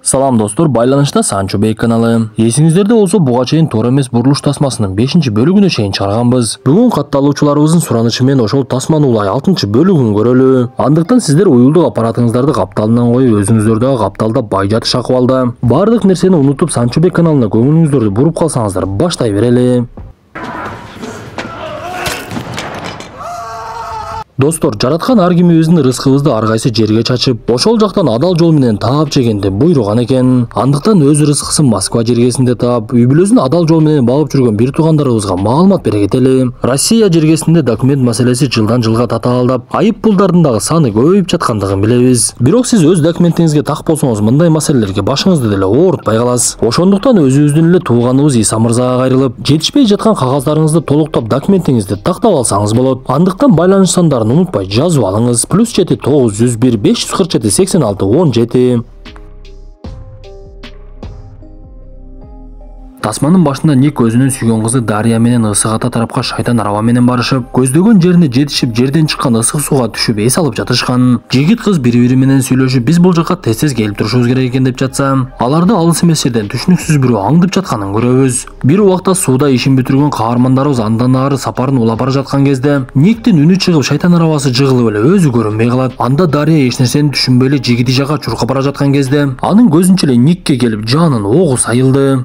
Салам достор, байланышта Санчо Бей каналы. Есиңиздерде болсо буга чейин туура эмес бурулуш тасмасынын 5-бөлүгүнө чейин чыгарганбыз. Бүгүн катталуучуларыбыздын суранычы менен ошол тасманы улай 6-бөлүгүн көрөлү. Андыктан сиздер уюлдук аппаратыңыздарды капталынан коюп, өзүңүздөр дагы капталда бай жатыш акыбалда. Бардык нерсени унутуп Санчо Бей каналына көңүлүңүздөрдү буруп калсаңыздар, баштай берели. Достор, жараткан ар ким өзүнүн рызкыбызды ар кайсы жерге чачып, ошол жактан адал жол менен таап жегенди буйруган экен. Андыктан өз рызкысын Москва жергесинде таап, үй бүлөсүн адал жол менен багып жүргөн бир туугандарыбызга маалымат бере кетели. Россия жергесинде документ маселеси жылдан жылга татаалдап, айып пулдардын дагы саны көбөйүп жаткандыгын билебиз. Бирок сиз өз документиңизге так болсоңуз, мындай маселелерге башыңызды деле оорутпай каласыз. Ошондуктан өзүбүздүн эле тууганыбыз Иса мырзага кайрылып, жетишпей жаткан кагаздарыңызды толуктап документиңизди тактап алсаңыз болот. Андыктан байланыш сандарын унутпай жазып алыңыз. +7 901 547 86 17. Тасманын башында Ник өзүнүн сүйгөн кызы Дарья менен ысык ата тарапка шайтан араба менен барышып, көздөгөн жерине жетишип, жерден чыккан ысык сууга түшүп эс алып жатышкан. Жигит кыз бири-бири менен сүйлөшүп, биз бул жакка тез келип турушубуз керек экен деп жатса, аларды алыс эмес жерден түшүнүксүз бирөө аңдып жатканын көрөбүз. Бир убакта сууда ишин бүтүргөн каармандарыбыз андан ары сапарын улап бара жаткан кезде, Никтин үнү чыгып, шайтан арабасы жыгылып эле өзү көрүнбөй калат. Анда Дарья эч нерсени түшүнбөй эле жигити жакка чуркап бара жаткан кезде, анын көзүнчө эле Никке келип жанын огу сайылды.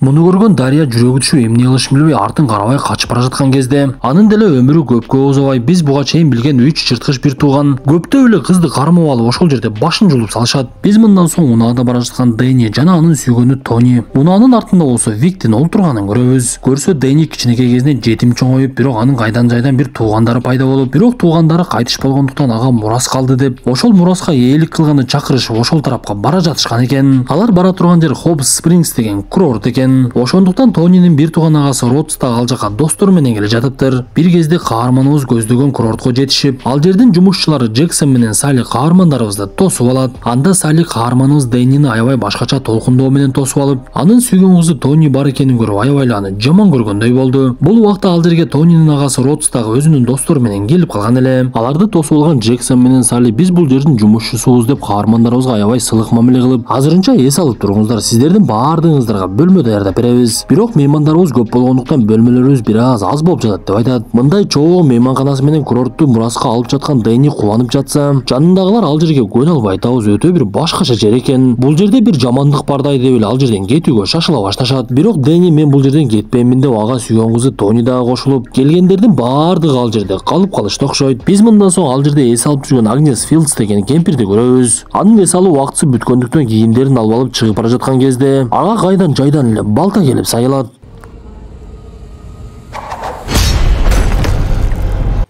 Муну көргөн Дарья жүрөгү түшүп эмне кылышын билбей артын карабай качып бара жаткан кезде, анын деле өмүрү көпкө озобой, биз буга чейин билген 3 жырткыч бир тууган көптөп эле кызды кармап алып ошол жерде башын жулуп салышат. Биз мындан соң унаада бара жаткан Дэни жана анын сүйгөнү Тони, унаанын артында болсо Виктин олтурганын көрөбүз. Көрсө Дэни кичинекей кезинде жетим чоңоюп, бирок анын кайдан жайдан бир туугандары пайда болуп, бирок туугандары кайтыш болгондуктан ага мурас калды деп, ошол мураска ээлик кылганы чакырышып ошол тарапка бара жатышкан экен. Алар бара турган жер Хопс Спрингс деген курорт экен. Ошондуктан Тонинин бир тууган агасы Родс да ал жака достору менен келе жатыптыр. Бир кезде каарманыбыз көздөгөн курортко жетишип, ал жердин жумушчулары Джексон менен Салли каармандарыбызды тосуп алат. Анда Салли каарманыбыз Дэнини аябай башкача толкундоо менен тосуп алып, анын сүйгөн кызы Тони бар экенин көрүп аябай аны жаман көргөндөй болду. Бул убакта ал жерге Тонинин агасы Родс дагы өзүнүн достору менен келип калган эле. Аларды тосуп алган Джексон менен Салли биз бул жердин жумушчусубуз деп каармандарыбызга аябай сылык мамиле кылып, азырынча эс алып туруңуздар, сиздердин баардыгыңыздарга бөлмө даярдап беребиз. Бирок меймандарыбыз көп болгондуктан бөлмөлөрүбүз бир аз болуп жатат деп айтат. Мындай чоң мейманканасы менен курортту мураска алып жаткан Дэни кубанып жатса, жанындагылар ал жерге көнө албай атабыз, өтө бир башкача жер экен. Бул жерде бир жамандык бардай деп эле ал жерден кетүүгө шашыла башташат. Бирок Дэни мен бул жерден кетпеймин деп ага сүйгөн кызы Тони дагы кошулуп, келгендердин баардыгы ал жерде калып калышты окшойт. Биз мындан соң ал жерде эс алып жүргөн Агнес Филдс деген кемпирди көрөбүз. Анын эс алуу убактысы бүткөндүктөн кийимдерин алып алып чыгып бара жаткан кезде, ага кайдан жайдан эле балта келип сайылат.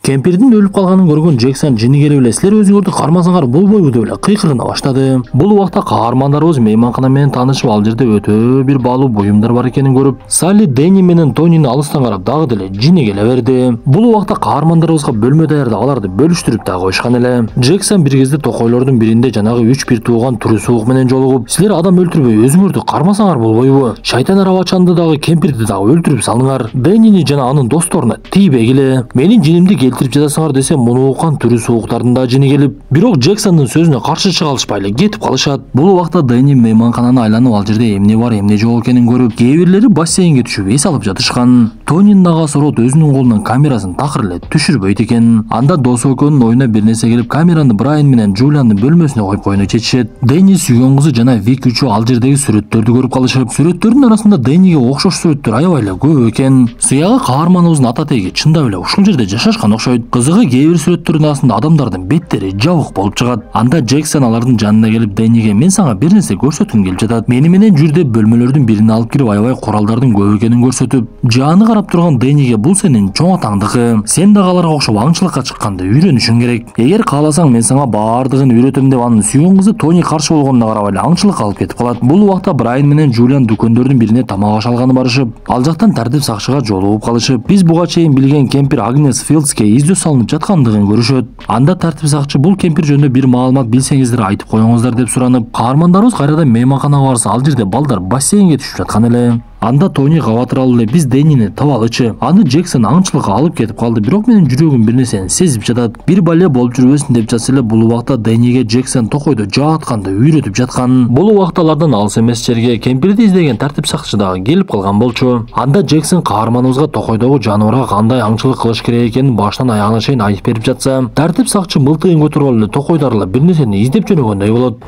Кемпирдин өлүп калганын көргөн Джексон жини келип эле силер өзүңөрдү кармасаңар болбойбу деп эле кыйкырына баштады. Бул убакта каармандарыбыз мейманкана менен таанышып, ал жерде өтө бир баалуу буюмдар бар экенин көрүп, Салли Дэни менен Тонини алыстан карап дагы деле жини келе берди. Бул убакта каармандарыбызга бөлмө даярдап аларды бөлүштүрүп дагы коюшкан эле. Джексон бир кезде токойлордун биринде жанагы 3 бир тууган түрү суук менен жолугуп, силер адам өлтүрбөй өзүңөрдү кармасаңар болбойбу? Шайтан арабачанды дагы кемпирди дагы өлтүрүп салыңар. Дэнини жана анын досторуна тийбегиле. Менин жинимди келтирип жатасыңар десе, муну уккан түрү сууктардын да жини келип, бирок Джексондун сөзүнө каршы чыга алышпай эле кетип калышат. Бул убакта Дэни мейманкананы айланып ал жерде эмне бар эмне жок экенин көрүп, кээ бирлери бассейнге түшүп эс алып жатышкан. Тонинин агасы Род өзүнүн колунан камерасын такыр эле түшүрбөйт экен. Анда досу экөөнүн оюна бир нерсе келип, камераны Брайан менен Джулиандын бөлмөсүнө коюп коюуну чечишет. Дэни сүйгөн кызы жана Вик үчөө ал жердеги сүрөттөрдү көрүп калышып, сүрөттөрдүн арасында Дэниге окшош сүрөттөр аябай эле көп экен. Сыягы каарманыбыздын ата теги чындап эле ушул жерде жашашкан окшойт. Кызыгы кээ бир сүрөттөрдүн астында адамдардын беттери жабык болуп чыгат. Анда Джексон алардын жанына келип Дэниге мен сага бир нерсе көрсөткүм келип жатат. Мени менен жүр деп бөлмөлөрдүн бирине алып кирип аябай куралдардын көп экенин көрсөтүп, жааны карап турган Дэниге бул сенин чоң атаңдыкы. Сен дагы аларга окшоп аңчылыкка чыкканды үйрөнүшүң керек. Эгер кааласаң мен сага баардыгын үйрөтөм деп анын сүйгөн кызы Тони каршы болгонуна карабай эле аңчылыкка алып кетип калат. Бул убакта Брайан менен Джулиан дүкөндөрдүн бирине тамак аш алганы барышып, ал жактан тартип сакчыга жолугуп калышып, биз буга чейин билген кемпир Агнес Филдске издөө салынып жаткандыгын көрүшөт. Анда тартип сакчы бул кемпир жөнүндө бир маалымат билсеңиздер айтып коюңуздар деп суранып, каармандарыбыз кайрадан мейманканага барса, ал жерде балдар бассейнге түшүп жаткан эле. Анда Тони кабатыралып эле биз Деннини табалычы. Аны Джексон аңчылыкка алып кетип калды, бирок менин жүрөгүм бир нерсени сезип жатат. Бир бале болуп жүрбөсүн деп жатса эле бул убакта Денниге Джексон токойду жаатканды үйрөтүп жаткан. Бул убакталардан алыс эмес жерге кемпирди издеген тартип сакчы дагы келип калган болчу. Анда Джексон каарманыбызга токойдогу жаныбарга кандай аңчылык кылыш керек экенин баштан аягына чейин айтып берип жатса, тартип сакчы мылтыгын көтөрүп алып эле токойдарлап бир нерсени издеп жөнөгөндөй болот.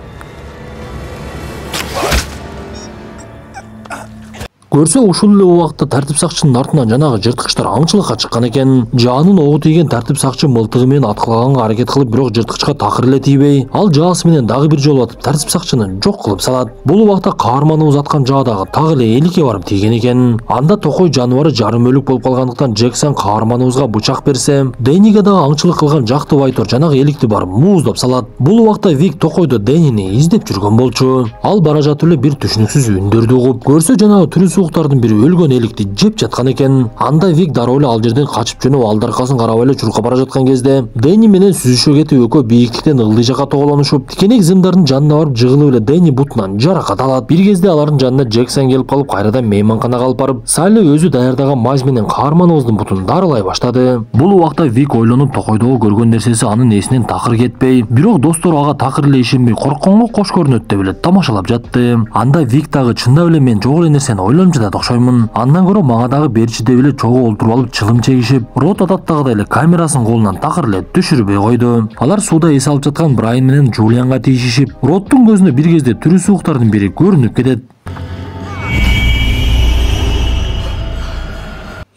Көрсө ушул эле убакта тартип сакчынын артынан жанагы жырткычтар аңчылыкка чыккан экен. Жанын огу тийген тартип сакчы мылтыгы менен аткылаганга аракет кылып, бирок жырткычка такыр эле тийбей, ал жаасы менен дагы бир жолу атып тартип сакчыны жок кылып салат. Бул убакта каарманыбыз аткан жаадагы так эле эликке барып тийген экен. Анда токой жаныбары жарым өлүк болуп калгандыктан Джексон каарманыбызга бычак берсе, Денниге дагы аңчылык кылган жакты байтор жанагы эликти барып мууздап салат. Бул убакта Вик токойдо Деннини издеп жүргөн болчу. Ал бара жатып эле бир түшүнүксүз үндөрдү угуп, көрсө жанагы түрү сууктардын бири өлгөн эликти жеп жаткан экен. Анда Вик дароо эле ал жерден качып жөнөп алдаркасын карабай эле чуркап бара жаткан кезде Денни менен сүзүшө кетип экөө бийиктиктен ылдый жакка тоголонушуп, тикенек зымдардын жанына барып жыгылып эле Денни бутунан жаракат алат. Бир кезде алардын жанына Джексон келип калып, кайрадан мейманканага алып барып, Салли өзү даярдаган мазь менен каарманыбыздын бутун дарылай баштады. Бул убакта Вик ойлонуп токойдогу көргөн нерсеси анын эсинен такыр кетпей, бирок достору ага такыр эле ишенбей, коркконго кош көрүнөт деп эле тамашалап жатты. Анда Вик дагы чындап эле мен жок эле нерсени ойлонуп жатат окшоймун. Андан көрө мага дагы берчи деп эле чогуу олтуруп алып чылым чегишип, Рот адаттагыдай эле камерасын колунан такыр эле түшүрбөй койду. Алар сууда эс алып жаткан Брайан менен Джулианга тийишишип, Роттун көзүнө бир кезде түрү сууктардын бири көрүнүп кетет.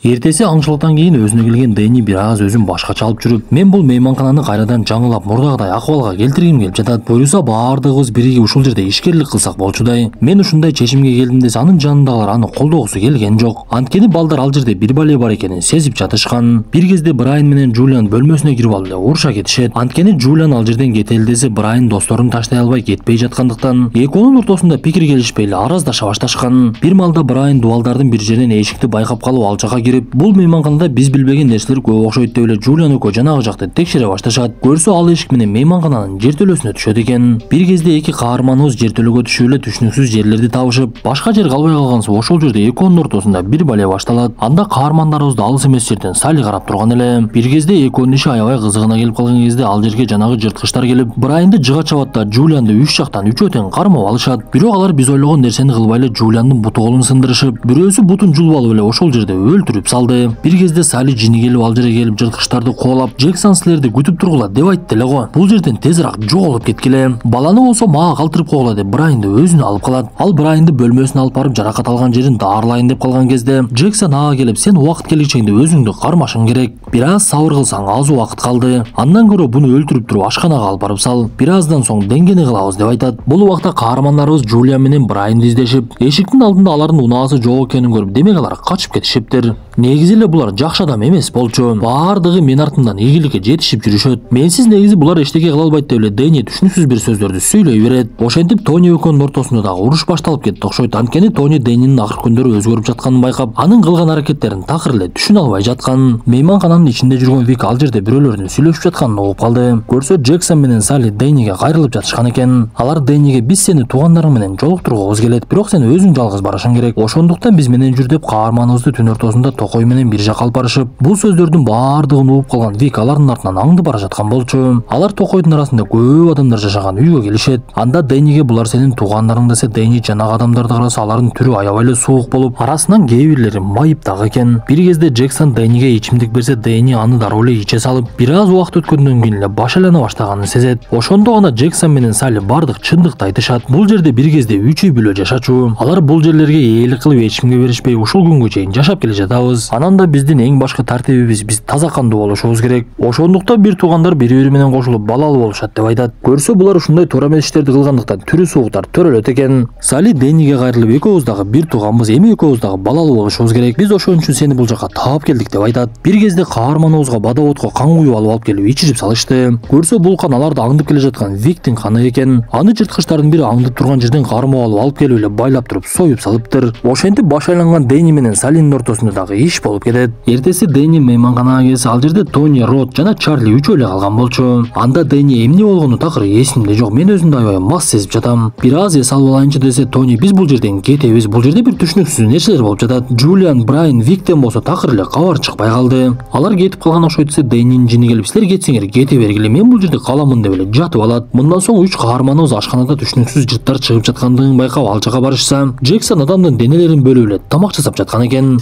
Эртеси аңчылыктан кийин өзүнө келген Денни бир аз өзүн башкача алып жүрүп, мен бул мейманкананы кайрадан жаңылап мурдагыдай акыбалга келтиргим келип жатат. Буюрса баардыгыбыз бирге ушул жерде ишкерлик кылсак болчудай. Мен ушундай чечимге келдим десе, анын жанындагылар аны колдогусу келген жок. Анткени балдар ал жерде бир бале бар экенин сезип жатышкан. Бир кезде Брайан менен Джулиан бөлмөсүнө кирип алып эле уруша кетишет. Анткени Джулиан ал жерден кетели десе, Брайан досторун таштай албай кетпей жаткандыктан экөөнүн ортосунда пикир келишпей эле араздаша башташкан. Бир малда Брайан дубалдардын бир жеринен эшикти байкап калып ал жака бул мейманканада биз билбеген нерселер көп окшойт деп эле Джулиан экөө жанагы жакты текшере башташат. Көрсө ал эшик менен мейманкананын жертөлөсүнө түшөт экен. Бир кезде эки каарманыбыз жертөлөгө түшүп эле түшүнүксүз жерлерди табышып, башка жер калбай калгансып ошол жерде экөөнүн ортосунда бир бале башталат. Анда каармандарыбызды алыс эмес жерден Салли карап турган эле. Бир кезде экөөнүн иши аябай кызыгына келип калган кезде ал жерге жанагы жырткычтар келип, Брайанды жыга чабат да Джулианды үч жактан үчөө тең кармап алышат. Бирок алар биз ойлогон нерсени кылбай эле Джулиандын буту колун сындырышып, бирөөсү бутун жулуп алып эле ошол жерде өлтүрүп салды. Бир кезде Салли жини келип ал жерге келип жырткычтарды кубалап, Джексон силерди күтүп тургула деп айтты эле го. Бул жерден тезирээк жоголуп кеткиле. Баланы болсо мага калтырып койгула деп Брайанды өзүнө алып калат. Ал Брайанды бөлмөсүнө алып барып жаракат алган жерин даарылайын деп калган кезде Джексон ага келип, сен убакыт келгичеңде өзүңдү кармашың керек. Бир аз сабыр кылсаң аз убакыт калды. Андан көрө буну өлтүрүп туруп ашканага алып барып сал. Бир аздан соң деңгени кылабыз деп айтат. Бул убакта каармандарыбыз Джулиан менен Брайанды издешип, эшиктин алдында алардын унаасы жок экенин көрүп, демек алар качып кетишиптир. Негизи эле булар жакшы адам эмес болчу. Баардыгы мен артымдан ийгиликке жетишип жүрүшөт. Менсиз негизи булар эчтеке кыла албайт деп эле Денни түшүнүксүз бир сөздөрдү сүйлөй берет. Ошентип Тони экөөнүн ортосунда дагы уруш башталып кетти окшойт. Анткени Тони Деннинин акыркы күндөрү өзгөрүп жатканын байкап, анын кылган аракеттерин такыр эле түшүнө албай жаткан. Мейманкананын ичинде жүргөн Вик ал жерде бирөөлөрдүн сүйлөшүп жатканын угуп калды. Көрсө Джексон менен Салли Денниге кайрылып жатышкан экен. Алар Денниге биз сени туугандарың менен жолуктургубуз келет, бирок сен өзүң жалгыз барышың керек. Ошондуктан биз менен жүр деп каарманыбызды түн ортосунда токой менен бир жакка алып барышып, бул сөздөрдүн баардыгын угуп калган Вик алардын артынан аңды бара жаткан болчу. Алар токойдун арасында көп адамдар жашаган үйгө келишет. Анда Денниге булар сенин туугандарың десе, Денни жанагы адамдарды караса алардын түрү аябай эле суук болуп, арасынан кээ бирлери майып дагы экен. Бир кезде Джексон Денниге ичимдик берсе, Денни аны дароо эле иче салып, бир аз убакыт өткөндөн кийин эле баш айлана баштаганын сезет. Ошондо гана Джексон менен Салли бардык чындыкты айтышат. Бул жерде бир кезде үч үй бүлө жашачу. Алар бул жерлерге ээлик кылып эч кимге беришпей ушул күнгө чейин жашап келе жатабыз. Анан да биздин эң башкы тартибибиз биз таза кандуу болушубуз керек. Ошондуктан бир туугандар бири-бири менен кошулуп балалуу болушат деп айтат. Көрсө булар ушундай туура эмес иштерди кылгандыктан түрү сууктар төрөлөт экен. Салли Денниге кайрылып, экөөбүз дагы бир тууганбыз, эми экөөбүз дагы балалуу болушубуз керек. Биз ошон үчүн сени бул жакка таап келдик деп айтат. Бир кезде каарманыбызга бодоводко кан куюп алып келип ичирип салышты. Көрсө бул кан аларды аңдып келе жаткан Виктин каны экен. Аны жырткычтардын бири аңдып турган жерден кармап алып келип эле байлап туруп союп салыптыр. Ошентип баш айланган Денни менен Саллинин ортосунда дагы иш болуп кетет. Эртеси Дэнни мейманканага келсе, ал жерде Тони, Род жана Чарли үчөө эле калган болчу. Анда Дэнни эмне болгону такыр эсимде жок, мен өзүмдү аябай мас сезип жатам. Бир аз эс алып алайынчы десе, Тони биз бул жерден кетебиз, бул жерде бир түшүнүксүз нерселер болуп жатат. Джулиан, Брайан, Виктен болсо такыр эле кабар чыкпай калды. Алар кетип калган окшойт десе, Дэннинин жини келип, силер кетсеңер кете бергиле, мен бул жерде каламын деп эле жатып алат. Мындан соң 3 каарманыбыз ашканада түшүнүксүз жыттар чыгып жаткандыгын байкап ал жака барышса, Джексон адамдын денелерин бөлүп эле тамак жасап жаткан экен.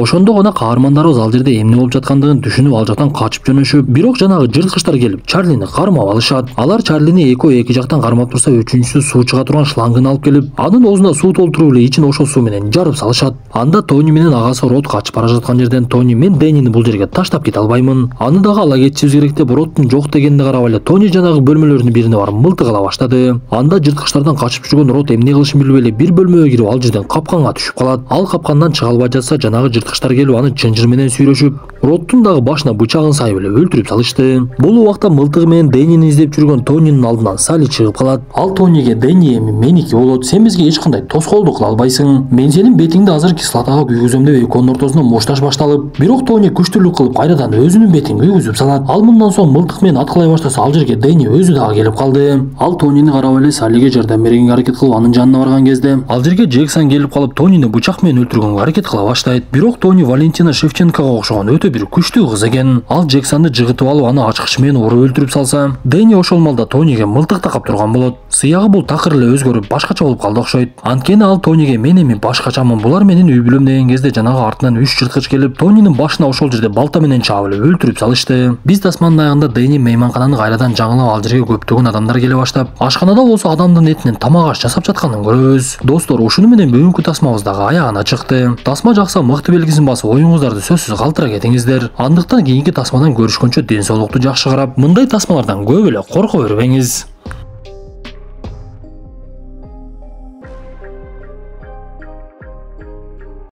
Ошондо гана каармандарыбыз ал жерде эмне болуп жаткандыгын түшүнүп ал жактан качып жөнөшүп, бирок жанагы жырткычтар келип Чарлини кармап алышат. Алар Чарлини эки жактан кармап турса, үчүнчүсү суу чыга турган шлангын алып келип, анын оозуна суу толтуруп эле ичин ошол суу менен жарып салышат. Анда Тони менен агасы Род качып бара жаткан жерден Тони, мен Дэннини бул жерге таштап кете албаймын. Аны дагы ала кетишибиз керек деп Роддун жок дегенине карабай эле Тони жанагы бөлмөлөрдүн бирине барып мылтыгала баштады. Анда жырткычтардан качып жүргөн Род эмне кылышын билбей эле бир бөлмөгө кирип ал жерден капканга түшүп калат. Ал капкандан чыга албай жатса, жанагы жырткычтар келип аны чынжыр менен сүйрөшүп, Роддун дагы башына бычагын сайып эле өлтүрүп салышты. Бул убакта мылтыгы менен Дэннини издеп жүргөн Тонинин алдынан Салли чыгып калат. Ал Тониге, Дэнни эми меники болот, сен бизге эч кандай тоскоолдук кыла албайсың. Мен сенин бетиңди азыр кислотага күйгүзөм деп экөөнүн ортосунда мушташ башталып, бирок Тони күчтүүлүк кылып кайрадан өзүнүн бетин күйгүзүп салат. Ал мындан соң мылтык менен аткылай баштаса, ал жерге Дэнни өзү дагы келип калды. Ал Тонини карап эле Саллиге жардам бергенге аракет кылып анын жанына барган кезде, ал жерге Джексон келип калып Тонини бычак менен өлтүргөнгө аракет кыла баштайт. Бирок Тони Валентина Шевченкого окшогон өтө бир күчтүү кыз экен. Ал Джексонду жыгытып алып аны ачкыч менен уруп өлтүрүп салса, Дэнни ошол малда Тониге мылтык такап турган болот. Сыягы бул такыр эле өзгөрүп башкача болуп калды окшойт. Анткени ал Тониге, мен эми башкачамын, булар менин үй бүлөм деген кезде жанагы артынан 3 жырткыч келип Тонинин башына ошол жерде балта менен чаап эле өлтүрүп салышты. Биз тасманын аягында Дэнни мейманкананы кайрадан жаңылап ал жерге көптөгөн адамдар келе баштап, ашканада болсо адамдын этинен тамак аш жасап жатканын көрөбүз. Достор, ушуну менен бүгүнкү тасмабыз дагы аягына чыкты. Тасма жакса мыкты белгисин басып, оюңуздарды сөзсүз калтыра кетиңиздер. Андыктан кийинки тасмадан көрүшкөнчө ден соолукту жакшы карап, мындай тасмалардан көп эле корко бербеңиз.